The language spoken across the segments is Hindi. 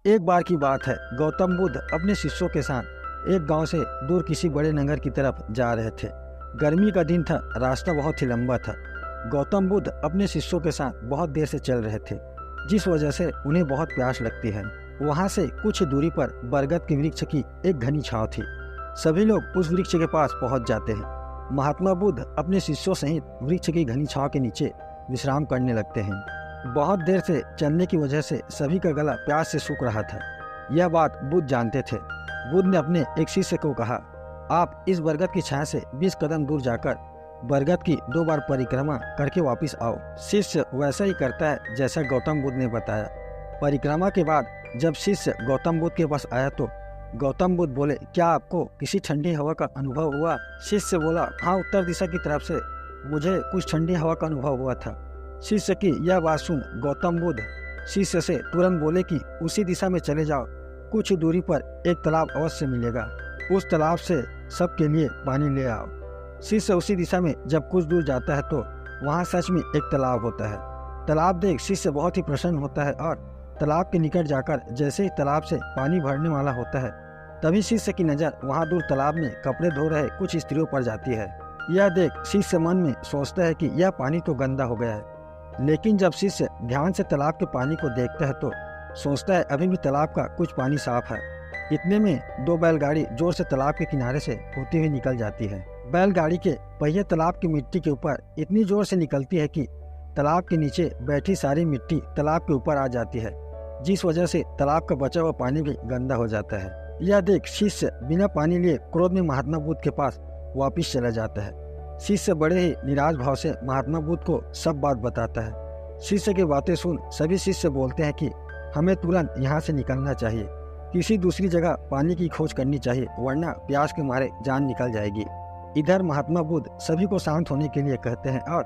एक बार की बात है, गौतम बुद्ध अपने शिष्यों के साथ एक गांव से दूर किसी बड़े नगर की तरफ जा रहे थे। गर्मी का दिन था, रास्ता बहुत ही लंबा था। गौतम बुद्ध अपने शिष्यों के साथ बहुत देर से चल रहे थे, जिस वजह से उन्हें बहुत प्यास लगती है। वहां से कुछ दूरी पर बरगद के वृक्ष की एक घनी छांव थी। सभी लोग उस वृक्ष के पास पहुंच जाते हैं। महात्मा बुद्ध अपने शिष्यों सहित वृक्ष की घनी छांव के नीचे विश्राम करने लगते हैं। बहुत देर से चलने की वजह से सभी का गला प्यास से सूख रहा था। यह बात बुद्ध जानते थे। बुद्ध ने अपने एक शिष्य को कहा, आप इस बरगद की छाया से 20 कदम दूर जाकर बरगद की 2 बार परिक्रमा करके वापस आओ। शिष्य वैसा ही करता है जैसा गौतम बुद्ध ने बताया। परिक्रमा के बाद जब शिष्य गौतम बुद्ध के पास आया तो गौतम बुद्ध बोले, क्या आपको किसी ठंडी हवा का अनुभव हुआ? शिष्य बोला, हाँ, उत्तर दिशा की तरफ से मुझे कुछ ठंडी हवा का अनुभव हुआ था। शिष्य की यह बात सुन गौतम बुद्ध शिष्य से तुरंत बोले कि उसी दिशा में चले जाओ, कुछ दूरी पर एक तालाब अवश्य मिलेगा, उस तालाब से सबके लिए पानी ले आओ। शिष्य उसी दिशा में जब कुछ दूर जाता है तो वहाँ सच में एक तालाब होता है। तालाब देख शिष्य बहुत ही प्रसन्न होता है और तालाब के निकट जाकर जैसे ही तालाब से पानी भरने वाला होता है, तभी शिष्य की नज़र वहाँ दूर तालाब में कपड़े धो रहे कुछ स्त्रियों पर जाती है। यह देख शिष्य मन में सोचता है कि यह पानी तो गंदा हो गया है, लेकिन जब शिष्य ध्यान से तालाब के पानी को देखता है तो सोचता है अभी भी तालाब का कुछ पानी साफ है। इतने में 2 बैलगाड़ी जोर से तालाब के किनारे से होती हुई निकल जाती है। बैलगाड़ी के पहिए तालाब की मिट्टी के ऊपर इतनी जोर से निकलती है कि तालाब के नीचे बैठी सारी मिट्टी तालाब के ऊपर आ जाती है, जिस वजह से तालाब का बचा हुआ पानी भी गंदा हो जाता है। यह देख शिष्य बिना पानी लिए क्रोध में महात्मा बुद्ध के पास वापिस चला जाता है। शिष्य बड़े ही निराश भाव से महात्मा बुद्ध को सब बात बताता है। शिष्य की बातें सुन सभी शिष्य बोलते हैं कि हमें तुरंत यहाँ से निकलना चाहिए, किसी दूसरी जगह पानी की खोज करनी चाहिए, वरना प्यास के मारे जान निकल जाएगी। इधर महात्मा बुद्ध सभी को शांत होने के लिए कहते हैं और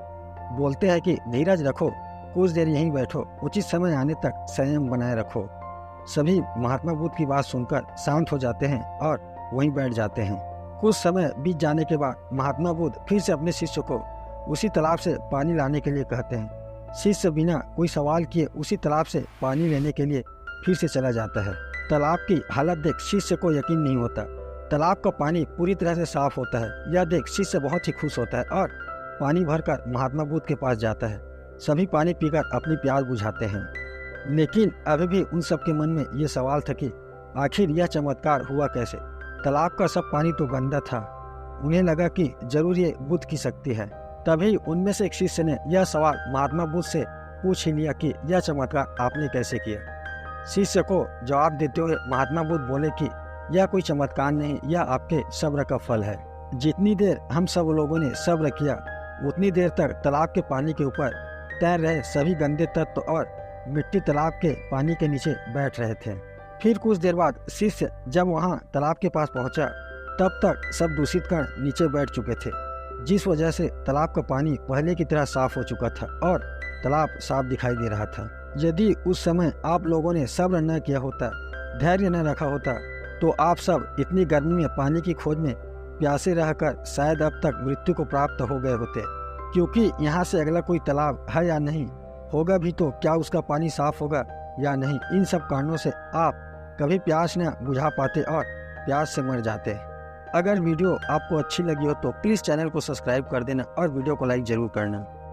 बोलते हैं कि धीरज रखो, कुछ देर यहीं बैठो, उचित समय आने तक संयम बनाए रखो। सभी महात्मा बुद्ध की बात सुनकर शांत हो जाते हैं और वहीं बैठ जाते हैं। कुछ समय बीत जाने के बाद महात्मा बुद्ध फिर से अपने शिष्य को उसी तालाब से पानी लाने के लिए कहते हैं। शिष्य बिना कोई सवाल किए उसी तालाब से पानी लेने के लिए फिर से चला जाता है। तालाब की हालत देख शिष्य को यकीन नहीं होता। तालाब का पानी पूरी तरह से साफ होता है। यह देख शिष्य बहुत ही खुश होता है और पानी भरकर महात्मा बुद्ध के पास जाता है। सभी पानी पीकर अपनी प्यास बुझाते हैं, लेकिन अभी भी उन सबके मन में ये सवाल था कि आखिर यह चमत्कार हुआ कैसे। तालाब का सब पानी तो गंदा था। उन्हें लगा कि जरूर ये बुद्ध की शक्ति है। तभी उनमें से एक शिष्य ने यह सवाल महात्मा बुद्ध से पूछ ही लिया कि यह चमत्कार आपने कैसे किया। शिष्य को जवाब देते हुए महात्मा बुद्ध बोले कि यह कोई चमत्कार नहीं, यह आपके सब्र का फल है। जितनी देर हम सब लोगों ने सब्र किया, उतनी देर तक तालाब के पानी के ऊपर तैर रहे सभी गंदे तत्व और मिट्टी तालाब के पानी के नीचे बैठ रहे थे। फिर कुछ देर बाद शिष्य जब वहां तालाब के पास पहुंचा, तब तक सब दूषित कण नीचे बैठ चुके थे, जिस वजह से तालाब का पानी पहले की तरह साफ हो चुका था और तालाब साफ दिखाई दे रहा था। यदि उस समय आप लोगों ने सब्र न किया होता, धैर्य न रखा होता, तो आप सब इतनी गर्मी में पानी की खोज में प्यासे रहकर शायद अब तक मृत्यु को प्राप्त हो गए होते। क्योंकि यहाँ से अगला कोई तालाब है या नहीं, होगा भी तो क्या उसका पानी साफ होगा या नहीं, इन सब कारणों से आप कभी प्यास न बुझा पाते और प्यास से मर जाते। अगर वीडियो आपको अच्छी लगी हो तो प्लीज़ चैनल को सब्सक्राइब कर देना और वीडियो को लाइक ज़रूर करना।